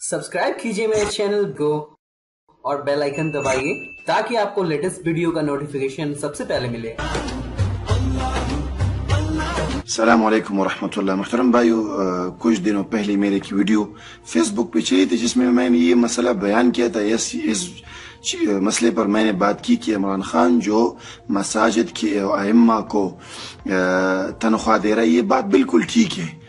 Subscribe कीजिए मेरे channel को और बेल आइकन दबाइए ताकि आपको लेटेस्ट वीडियो का नोटिफिकेशन सबसे पहले मिले। अस्सलाम वालेकुम वरहमतुल्लाह। मुहतरम भाइयों, कुछ दिनों पहले मेरे एक वीडियो फेसबुक पे चली थी जिसमें मैंने ये मसला बयान किया था। इस मसले पर मैंने बात की कि इमरान खान जो मसाजिद के अइम्मा को तनख्वाह दे रहा है, ये बात बिल्कुल ठीक है।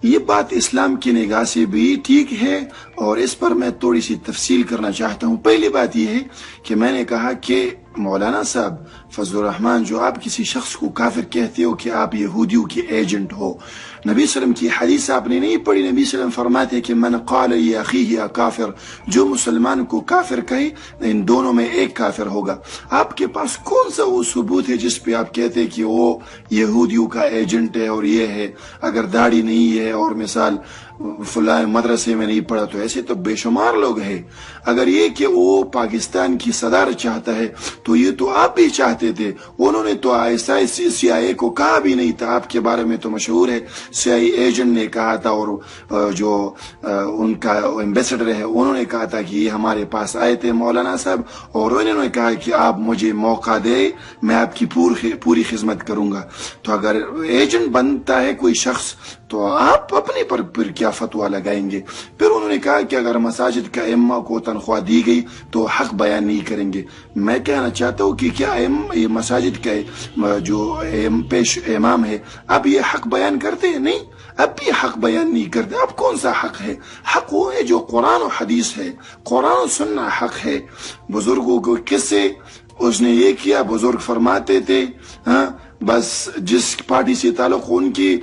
ये बात इस्लाम की निगाह से भी ठीक है और इस पर मैं थोड़ी सी तफसील करना चाहता हूँ। पहली बात यह है कि मैंने कहा कि मौलाना साहब फजलुर रहमान, जो आप किसी शख्स को काफिर कहते हो कि आप यहूदियों के एजेंट हो, नबी सल्लम की हदीस आपने नहीं पढ़ी। नबी सल्लम फरमाते हैं कि मन क़ाल ली अख़ीही या काफिर, जो मुसलमान को काफिर कहे इन दोनों में एक काफिर होगा। आपके पास कौन सा वो सबूत है जिस पे आप कहते हैं कि वो यहूदियों का एजेंट है और ये है? अगर दाढ़ी नहीं है और मिसाल फलां मदरसे में नहीं पढ़ा, तो ऐसे तो बेशुमार लोग हैं। अगर ये कि वो पाकिस्तान की सदारत चाहता है तो ये तो आप भी चाहते थे। उन्होंने तो CIA को कहा भी नहीं था। आपके बारे में तो मशहूर है CIA एजेंट ने कहा था और जो उनका एम्बेसडर है उन्होंने कहा था कि ये हमारे पास आए थे मौलाना साहब और उन्होंने कहा कि आप मुझे मौका दे, मैं आपकी पूरी खिदमत करूंगा। तो अगर एजेंट बनता है कोई शख्स तो आप अपने पर फिर क्या फतवा लगाएंगे? फिर उन्होंने कहा कि अगर मसाजिद का इमाम को तनख्वाह दी गई तो हक बयान नहीं करेंगे। मैं कहना चाहता हूँ कि क्या ये मसाजिद का जो पेश इमाम है अब ये हक बयान करते हैं? नहीं, अब भी हक बयान नहीं करते। अब कौन सा हक है? हक वो है जो कुरान और हदीस है, कुरान और सुन्ना हक है। बुजुर्गों को किससे उसने ये किया, बुजुर्ग फरमाते थे बस जिस पार्टी से ताल्लुक उनकी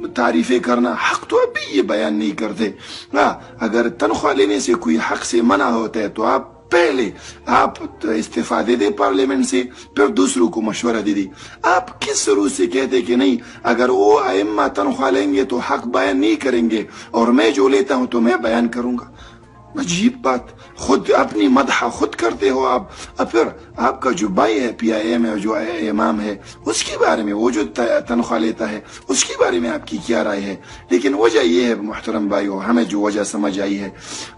तारीफें करना। हक तो अभी ये बयान नहीं करते। अगर तनख्वाह लेने से कोई हक से मना होता है तो आप पहले इस्तीफा दे दें पार्लियामेंट से, फिर दूसरों को मशवरा दे दी। आप किस रूह से कहते कि नहीं अगर वो अइम्मा तनख्वाह लेंगे तो हक बयान नहीं करेंगे और मैं जो लेता हूं तो मैं बयान करूंगा? अजीब बात। खुद अपनी मदह खुद करते हो आप। अब फिर आपका जो भाई है PIA में जो इमाम है उसके बारे में, वो जो तनख्वाह लेता है उसके बारे में आपकी क्या राय है? लेकिन वजह ये है मुहतरम भाइयों, हमें जो वजह समझ आई है,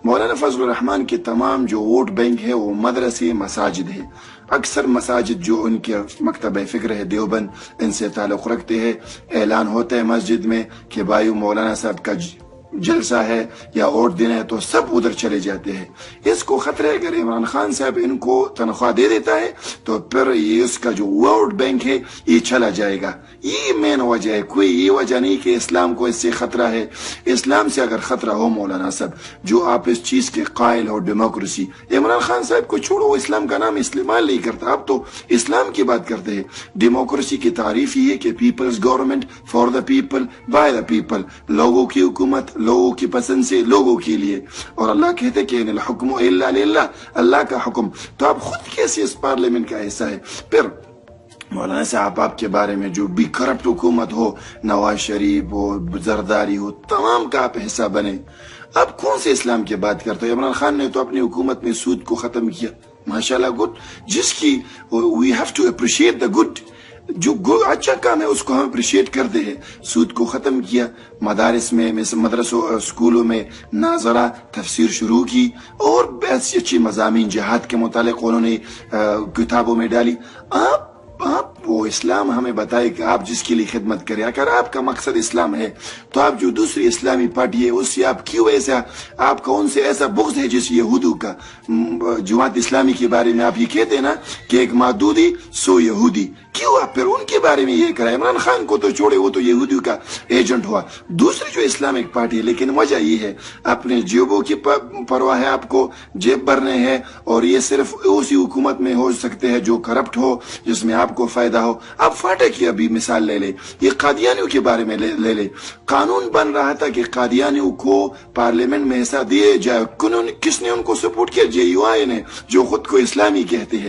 मौलाना फजलुर रहमान के तमाम जो वोट बैंक है वो मदरसे मसाजिद है। अक्सर मसाजिद जो उनके मकतब फिक्र है देवबंद, इनसे ताल्लुक रखते हैं। ऐलान होता है मस्जिद में कि भाई मौलाना साहब का जलसा है या वोट देना है तो सब उधर चले जाते हैं। इसको खतरा है अगर इमरान खान साहब इनको तनख्वाह दे देता है तो फिर ये इसका जो वोट बैंक है ये चला जाएगा। ये मेन वजह है, कोई ये वजह नहीं कि इस्लाम को इससे खतरा है। इस्लाम से अगर खतरा हो मौलाना साहब, जो आप इस चीज के कायल हो डेमोक्रेसी, इमरान खान साहब को छोड़ो, इस्लाम का नाम इस्तेमाल नहीं करता। आप तो इस्लाम की बात करते हैं। डेमोक्रेसी की तारीफ ही है कि peoples government for the people by the people, लोगों की हुकूमत लोगों की पसंद से लोगों के लिए। और अल्लाह कहते कि इन्नल हुक्मु इल्ला लिल्लाह, अल्लाह का हुक्म। तो आप खुद कैसे इस पार्लियामेंट का हिस्सा है? फिर मौलाना साहब आपके बारे में जो भी करप्ट हुकूमत हो, नवाज शरीफ हो, जरदारी हो, तमाम का आप हिस्सा बने। आप कौन से इस्लाम की बात करते हो? इमरान खान ने तो अपनी हुकूमत में सूद को खत्म किया, माशाल्लाह, गुड। जिसकी we have to appreciate the good. जो अच्छा काम है उसको हम अप्रिशिएट करते हैं। सूद को खत्म किया, मदारिस में मदरसों स्कूलों में नाजरा तफसीर शुरू की और ऐसी अच्छी मज़ामीन जिहाद के मुतालिक उन्होंने किताबों में डाली। आप वो इस्लाम हमें बताए कि आप जिसके लिए खिदमत करें। अगर आपका मकसद इस्लाम है तो आप जो दूसरी इस्लामी पार्टी है उससे आप क्यों ऐसा, आपका उनसे ऐसा बुग़्ज़ है जिस यहूदियों का? जमात इस्लामी के बारे में आप ये कहते हैं ना कि एक मादूदी सो यहूदी, क्यों आप फिर उनके बारे में ये करा? इमरान खान को तो छोड़े, वो तो यहूदियों का एजेंट हुआ। दूसरी जो इस्लामिक पार्टी है, लेकिन वजह ये है अपने जेबों की परवाह है, आपको जेब भरने हैं और ये सिर्फ उसी हुकूमत में हो सकते हैं जो करप्ट हो, जिसमें आपको फायदा हो। आप फाटे की अभी मिसाल ले ले, ये कादियानियों के बारे में ले ले। कानून बन रहा था कि कादियानियों को पार्लियामेंट में हिस्सा दिए जाए। किसने उनको सपोर्ट किया? JUI ने, जो खुद को इस्लामी कहते हैं।